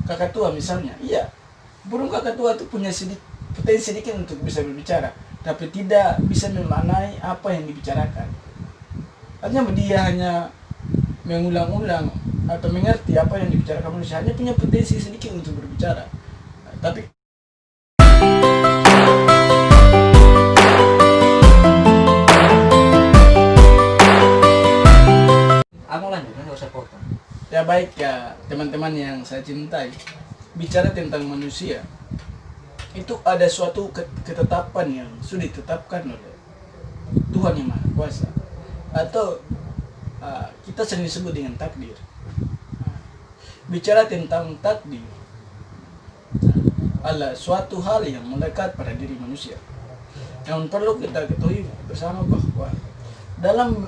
kakatua misalnya, iya, burung kakatua itu punya potensi sedikit untuk bisa berbicara, tapi tidak bisa memaknai apa yang dibicarakan. Artinya dia hanya mengulang-ulang atau mengerti apa yang dibicarakan manusia, hanya punya potensi sedikit untuk berbicara. Tapi Anu lanjut, nggak usah potong. ya baik ya teman-teman yang saya cintai, bicara tentang manusia itu ada suatu ketetapan yang sudah ditetapkan oleh Tuhan yang Maha Kuasa, atau kita sering disebut dengan takdir. Bicara tentang takdir adalah suatu hal yang melekat pada diri manusia. Yang perlu kita ketahui bersama bahwa dalam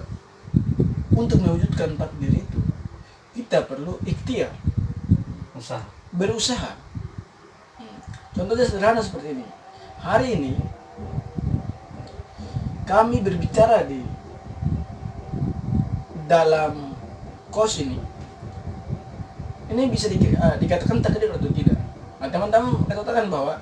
untuk mewujudkan takdir itu kita perlu ikhtiar, berusaha. Contohnya sederhana seperti ini. Hari ini kami berbicara di dalam kos ini bisa dikatakan takdir atau tidak. Nah, teman-teman katakan bahwa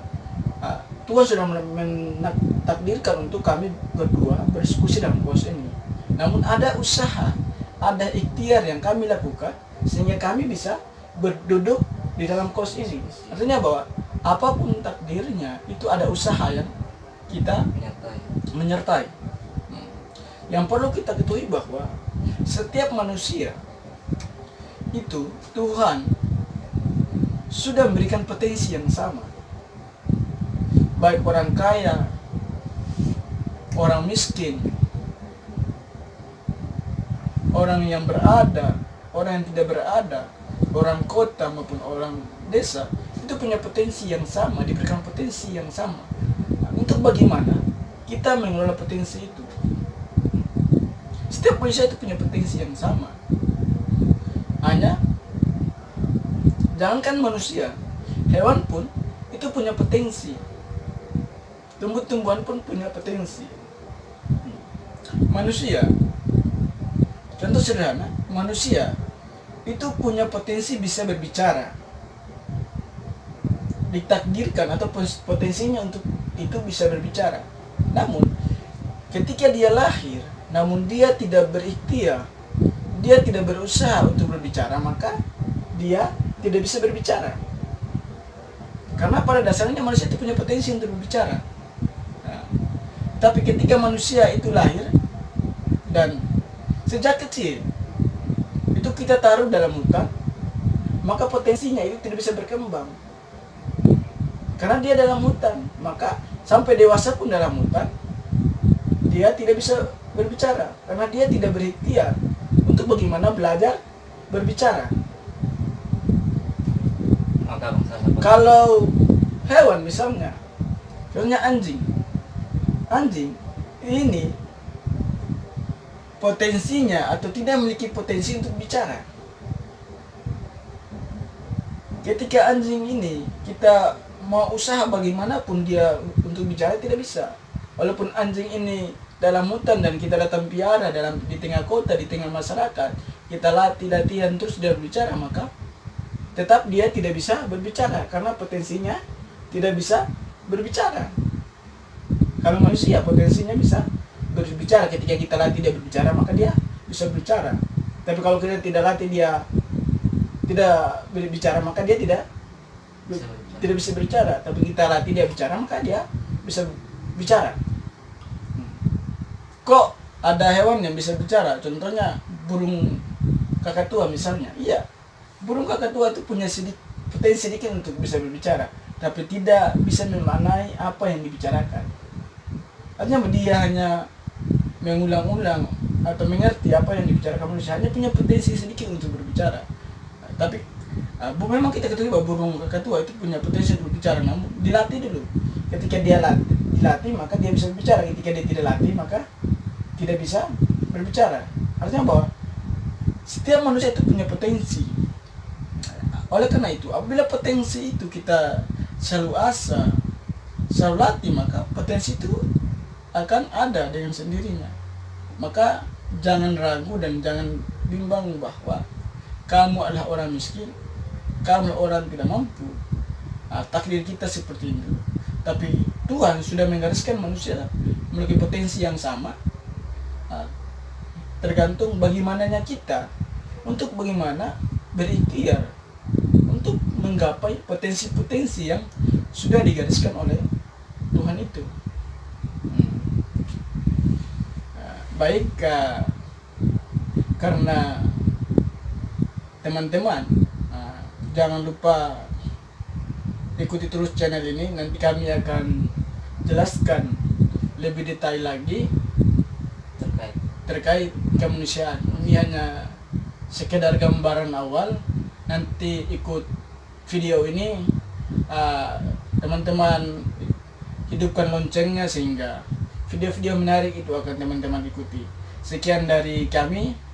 Tuhan sudah mentakdirkan untuk kami berdua berdiskusi dalam kos ini. Namun ada usaha, ada ikhtiar yang kami lakukan sehingga kami bisa berduduk di dalam kos ini. Artinya bahwa apapun takdirnya itu ada usaha yang kita menyertai. Yang perlu kita ketahui bahwa setiap manusia itu Tuhan sudah memberikan potensi yang sama. Baik orang kaya, orang miskin, orang yang berada, orang yang tidak berada, orang kota maupun orang desa, itu punya potensi yang sama, diberikan potensi yang sama. Nah, untuk bagaimana kita mengelola potensi itu? Setiap manusia itu punya potensi yang sama. Hanya jangankan manusia, hewan pun itu punya potensi. Tumbuh-tumbuhan pun punya potensi. Manusia, contoh sederhana, manusia itu punya potensi bisa berbicara. Ditakdirkan atau potensinya untuk itu bisa berbicara. Namun ketika dia lahir, namun dia tidak berikhtiar, dia tidak berusaha untuk berbicara, maka dia tidak bisa berbicara. Karena pada dasarnya manusia itu punya potensi untuk berbicara. Nah, tapi ketika manusia itu lahir dan sejak kecil itu kita taruh dalam hutan, maka potensinya itu tidak bisa berkembang. Karena dia dalam hutan, maka sampai dewasa pun dalam hutan, dia tidak bisa berbicara. Karena dia tidak berikhtiar untuk bagaimana belajar berbicara. Kalau hewan misalnya, contohnya anjing. Anjing ini potensinya atau tidak memiliki potensi untuk bicara. Ketika anjing ini kita mau usaha bagaimanapun dia untuk bicara tidak bisa. Walaupun anjing ini dalam hutan dan kita datang piara di tengah kota, di tengah masyarakat, kita latihan terus dia berbicara, maka tetap dia tidak bisa berbicara karena potensinya tidak bisa berbicara. Kalau manusia potensinya bisa berbicara, ketika kita latih dia berbicara, maka dia bisa berbicara. Tapi kalau kita tidak latih dia tidak berbicara, maka dia tidak bisa berbicara. Tapi kita latih dia bicara, maka dia bisa bicara. Kok ada hewan yang bisa bicara? Contohnya burung kakatua misalnya. Iya, burung kakatua itu punya potensi sedikit untuk bisa berbicara, tapi tidak bisa memaknai apa yang dibicarakan. Artinya dia hanya mengulang-ulang atau mengerti apa yang dibicarakan manusia, hanya punya potensi sedikit untuk berbicara. Tapi memang kita ketahui bahwa burung kakatua itu punya potensi untuk berbicara, namun dilatih dulu. Ketika dia dilatih, maka dia bisa berbicara. Ketika dia tidak latih, maka tidak bisa berbicara. Artinya bahwa setiap manusia itu punya potensi. Oleh karena itu, apabila potensi itu kita selalu asah, selalu latih, maka potensi itu akan ada dengan sendirinya. Maka jangan ragu dan jangan bimbang bahwa kamu adalah orang miskin, kalau orang tidak mampu, takdir kita seperti itu. Tapi Tuhan sudah menggariskan manusia memiliki potensi yang sama. Tergantung bagaimananya kita untuk bagaimana berikhtiar untuk menggapai potensi-potensi yang sudah digariskan oleh Tuhan itu. Baik, karena teman-teman jangan lupa ikuti terus channel ini, nanti kami akan jelaskan lebih detail lagi terkait kemanusiaan. Ini hanya sekedar gambaran awal, nanti ikut video ini teman-teman hidupkan loncengnya sehingga video-video menarik itu akan teman-teman ikuti. Sekian dari kami.